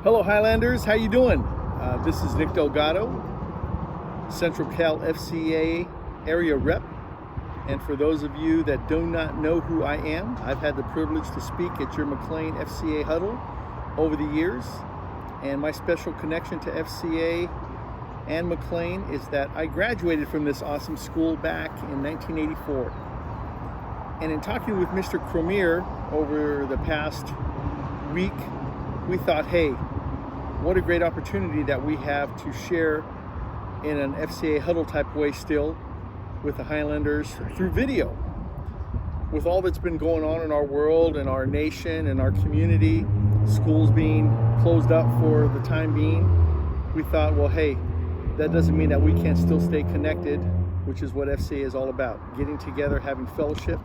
Hello Highlanders, how you doing? This is Nick Delgado, Central Cal FCA area rep. And for those of you that do not know who I am, I've had the privilege to speak at your McLane FCA huddle over the years. And my special connection to FCA and McLane is that I graduated from this awesome school back in 1984. And in talking with Mr. Cromier over the past week, we thought, hey, what a great opportunity that we have to share in an FCA huddle type way still with the Highlanders through video. With all that's been going on in our world and our nation and our community, schools being closed up for the time being, we thought, well, hey, that doesn't mean that we can't still stay connected, which is what FCA is all about. Getting together, having fellowship.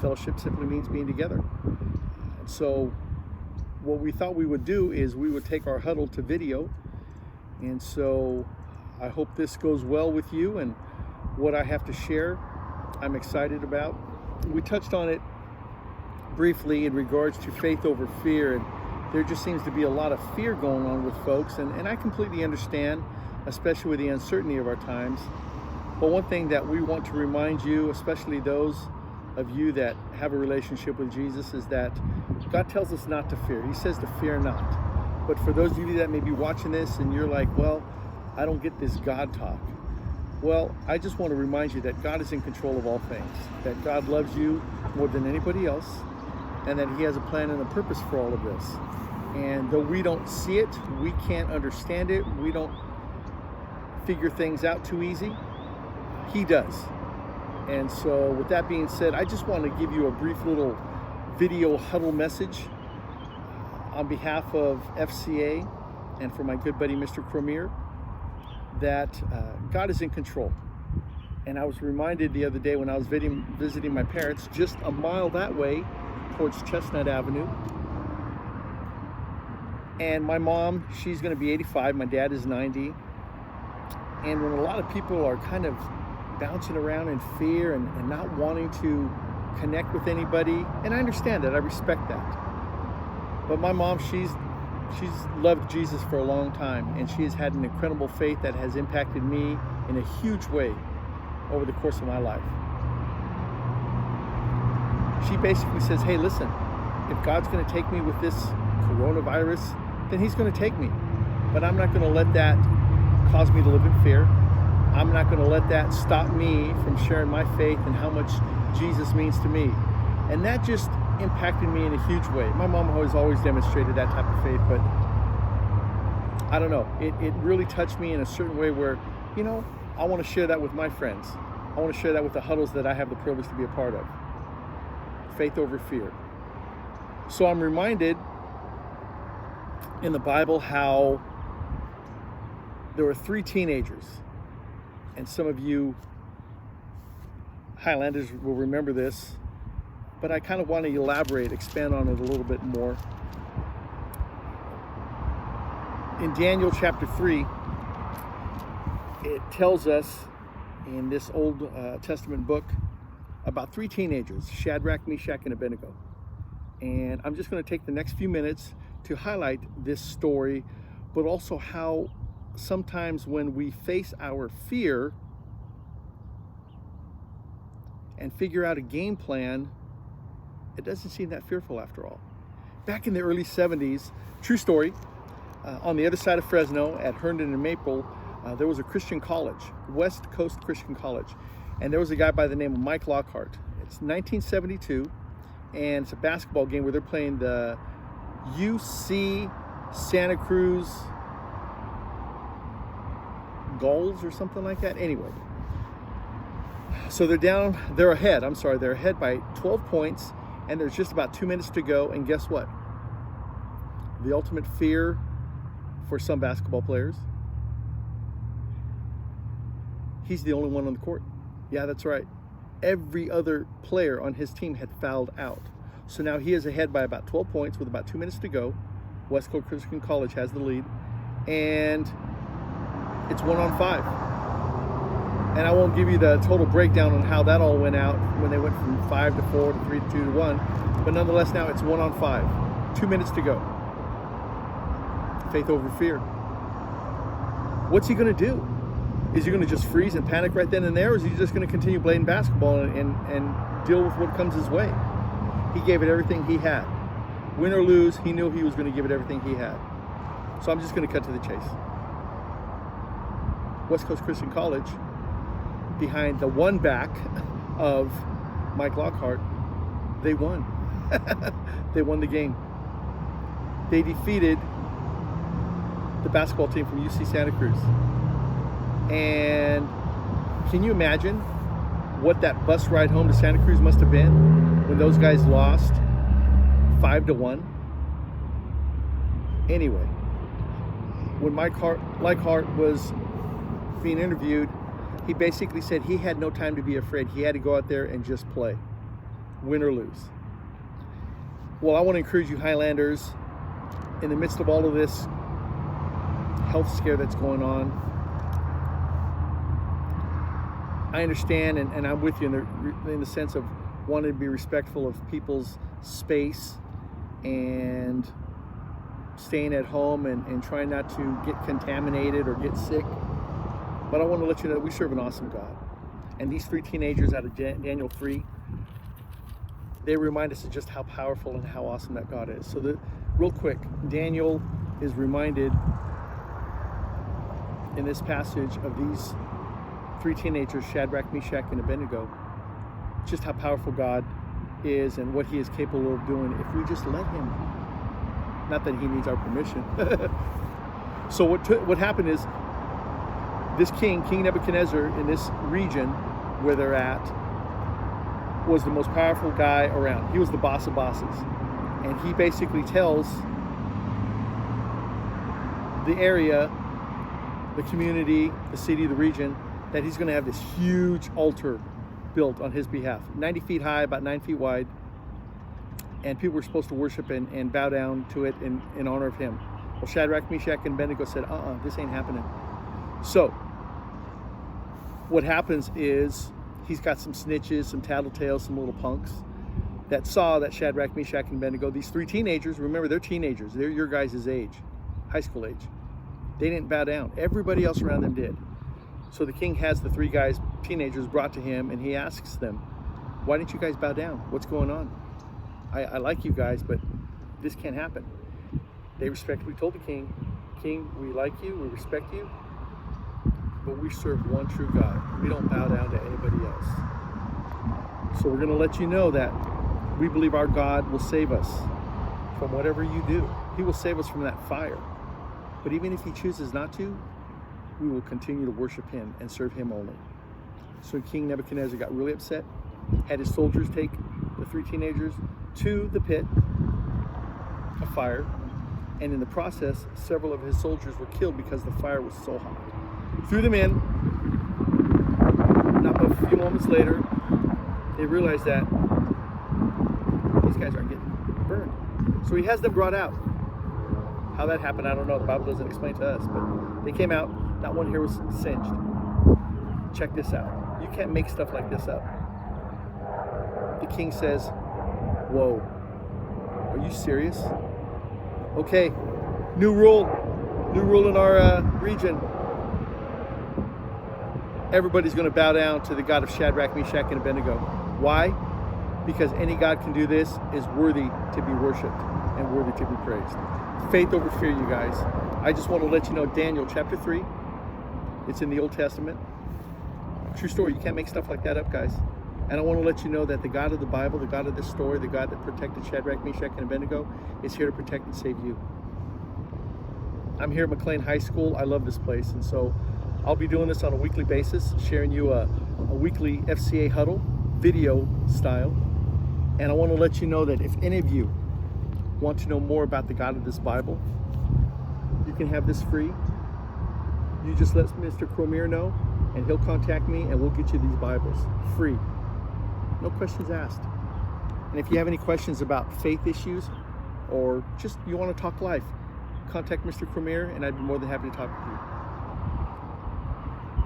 Fellowship simply means being together. And so what we thought we would do is we would take our huddle to video. And so I hope this goes well with you and what I have to share, I'm excited about. We touched on it briefly in regards to faith over fear, and there just seems to be a lot of fear going on with folks, and I completely understand, especially with the uncertainty of our times. But one thing that we want to remind you, especially those of you that have a relationship with Jesus, is that God tells us not to fear. He says to fear not. But for those of you that may be watching this and you're like, well, I don't get this God talk. Well, I just want to remind you that God is in control of all things, that God loves you more than anybody else, and that He has a plan and a purpose for all of this. And though we don't see it, we can't understand it, we don't figure things out too easy, He does. And so with that being said, I just want to give you a brief little video huddle message on behalf of FCA and for my good buddy Mr. Cromier, that God is in control. And I was reminded the other day when I was visiting my parents just a mile that way towards Chestnut Avenue. And my mom, she's going to be 85, my dad is 90. And when a lot of people are kind of bouncing around in fear and not wanting to connect with anybody, and I understand that, I respect that. But my mom, she's loved Jesus for a long time, and she has had an incredible faith that has impacted me in a huge way over the course of my life. She basically says, hey, listen, if God's going to take me with this coronavirus, then He's going to take me. But I'm not going to let that cause me to live in fear. I'm not going to let that stop me from sharing my faith and how much Jesus means to me. And that just impacted me in a huge way. My mom has always demonstrated that type of faith, but I don't know. It really touched me in a certain way where, you know, I want to share that with my friends. I want to share that with the huddles that I have the privilege to be a part of. Faith over fear. So I'm reminded in the Bible how there were 3 teenagers. And some of you Highlanders will remember this, but I kind of want to elaborate, expand on it a little bit more. In Daniel chapter 3, it tells us in this Old Testament book about 3 teenagers, Shadrach, Meshach, and Abednego. And I'm just going to take the next few minutes to highlight this story, but also how sometimes when we face our fear and figure out a game plan, it doesn't seem that fearful after all. Back in the early 70s, true story, on the other side of Fresno at Herndon and Maple, there was a Christian college, West Coast Christian College, and there was a guy by the name of Mike Lockhart. It's 1972, and it's a basketball game where they're playing the UC Santa Cruz Goals or something like that. Anyway, so they're ahead by 12 points, and there's just about 2 minutes to go, and guess what? The ultimate fear for some basketball players, he's the only one on the court. Yeah, that's right. Every other player on his team had fouled out. So now he is ahead by about 12 points with about 2 minutes to go. West Coast Christian College has the lead, and it's 1-on-5. And I won't give you the total breakdown on how that all went out when they went from 5 to 4 to 3 to 2 to 1. But nonetheless, now it's 1-on-5. 2 minutes to go. Faith over fear. What's he going to do? Is he going to just freeze and panic right then and there, or is he just going to continue playing basketball and deal with what comes his way? He gave it everything he had. Win or lose, he knew he was going to give it everything he had. So I'm just going to cut to the chase. West Coast Christian College, behind the one back of Mike Lockhart, they won. They won the game. They defeated the basketball team from UC Santa Cruz. And can you imagine what that bus ride home to Santa Cruz must have been when those guys lost 5-1? Anyway, when Mike Lockhart was being interviewed, he basically said he had no time to be afraid. He had to go out there and just play, win or lose. Well, I want to encourage you Highlanders, in the midst of all of this health scare that's going on, I understand and I'm with you in the sense of wanting to be respectful of people's space and staying at home and trying not to get contaminated or get sick. But I want to let you know that we serve an awesome God. And these three teenagers out of Daniel 3, they remind us of just how powerful and how awesome that God is. So real quick, Daniel is reminded in this passage of these three teenagers, Shadrach, Meshach, and Abednego, just how powerful God is and what he is capable of doing if we just let him. Not that he needs our permission. So what happened is, this King Nebuchadnezzar, in this region where they're at, was the most powerful guy around. He was the boss of bosses. And he basically tells the area, the community, the city, the region, that he's going to have this huge altar built on his behalf, 90 feet high, about 9 feet wide, and people were supposed to worship and bow down to it in honor of him. Well, Shadrach, Meshach, and Abednego said, this ain't happening. So what happens is he's got some snitches, some tattletales, some little punks that saw that Shadrach, Meshach, and Abednego, these three teenagers, remember, they're teenagers, they're your guys' age, high school age. They didn't bow down. Everybody else around them did. So the king has the three guys, teenagers, brought to him, and he asks them, why didn't you guys bow down? What's going on? I like you guys, but this can't happen. They respectfully told the king, King, we like you, we respect you, but we serve one true God. We don't bow down to anybody else. So we're going to let you know that we believe our God will save us from whatever you do. He will save us from that fire. But even if he chooses not to, we will continue to worship him and serve him only. So King Nebuchadnezzar got really upset, had his soldiers take the three teenagers to the pit of fire, and in the process, several of his soldiers were killed because the fire was so hot. Threw them in. Not but a few moments later, they realized that these guys aren't getting burned. So he has them brought out. How that happened, I don't know. The Bible doesn't explain to us, but they came out. Not one hair was singed. Check this out. You can't make stuff like this up. The king says, whoa, are you serious? Okay, new rule in our region. Everybody's going to bow down to the God of Shadrach, Meshach, and Abednego. Why? Because any God can do this is worthy to be worshipped and worthy to be praised. Faith over fear, you guys. I just want to let you know, Daniel chapter 3, it's in the Old Testament. True story. You can't make stuff like that up, guys. And I want to let you know that the God of the Bible, the God of this story, the God that protected Shadrach, Meshach, and Abednego is here to protect and save you. I'm here at McLane High School. I love this place. And so I'll be doing this on a weekly basis, sharing you a weekly FCA huddle, video style. And I want to let you know that if any of you want to know more about the God of this Bible, you can have this free. You just let Mr. Cromier know, and he'll contact me, and we'll get you these Bibles free. No questions asked. And if you have any questions about faith issues, or just you want to talk life, contact Mr. Cromier, and I'd be more than happy to talk with you.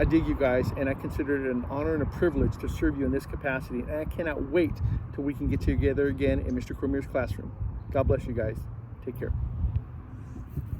I dig you guys, and I consider it an honor and a privilege to serve you in this capacity, and I cannot wait till we can get together again in Mr. Cromier's classroom. God bless you guys. Take care.